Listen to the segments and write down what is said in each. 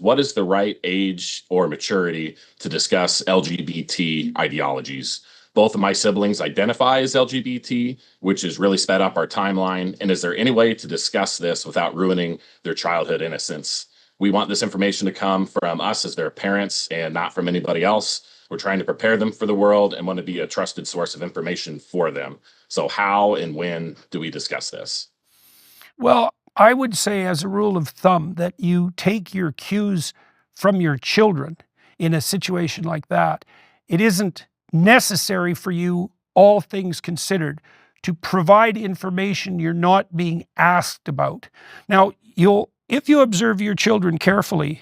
what is the right age or maturity to discuss LGBT ideologies? Both of my siblings identify as LGBT, which has really sped up our timeline. And is there any way to discuss this without ruining their childhood innocence? We want this information to come from us as their parents and not from anybody else. We're trying to prepare them for the world and want to be a trusted source of information for them. So how and when do we discuss this? Well, I would say as a rule of thumb that you take your cues from your children in a situation like that. It isn't necessary for you, all things considered, to provide information you're not being asked about. Now, if you observe your children carefully,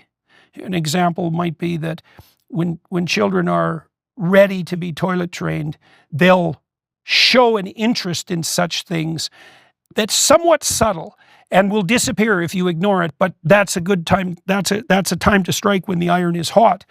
an example might be that when children are ready to be toilet trained, they'll show an interest in such things that's somewhat subtle and will disappear if you ignore it, but that's a good time, that's a time to strike when the iron is hot.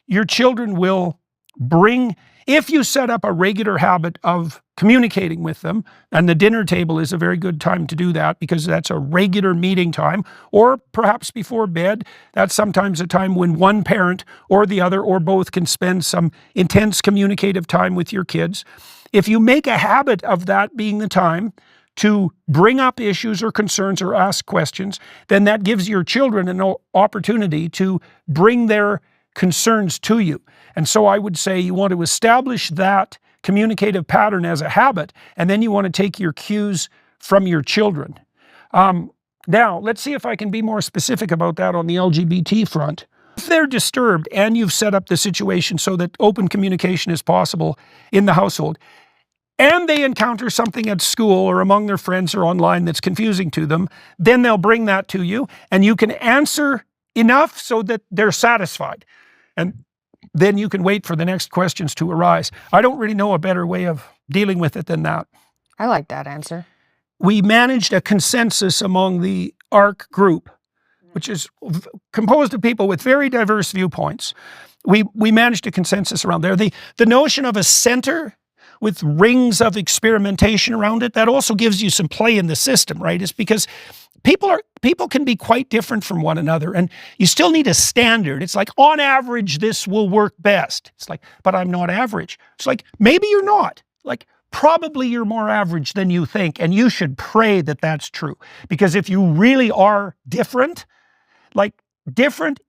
Your children will bring, if you set up a regular habit of communicating with them, and the dinner table is a very good time to do that because that's a regular meeting time, or perhaps before bed, that's sometimes a time when one parent or the other or both can spend some intense communicative time with your kids. If you make a habit of that being the time to bring up issues or concerns or ask questions, then that gives your children an opportunity to bring their concerns to you. And so I would say you want to establish that communicative pattern as a habit, and then you want to take your cues from your children. Now, let's see if I can be more specific about that on the LGBT front. If they're disturbed and you've set up the situation so that open communication is possible in the household, and they encounter something at school or among their friends or online that's confusing to them, then they'll bring that to you, and you can answer enough so that they're satisfied. And then you can wait for the next questions to arise. I don't really know a better way of dealing with it than that. I like that answer. We managed a consensus among the ARC group, which is composed of people with very diverse viewpoints. We managed a consensus around there. The notion of a center with rings of experimentation around it, that also gives you some play in the system, right? It's because people can be quite different from one another, and you still need a standard. It's like, on average, this will work best. It's like, but I'm not average. It's like, maybe you're not. Like, probably you're more average than you think, and you should pray that that's true. Because if you really are different, like different,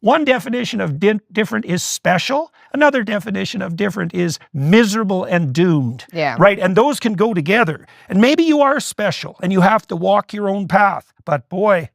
one definition of different is special. Another definition of different is miserable and doomed. Yeah. Right? And those can go together. And maybe you are special and you have to walk your own path. But boy,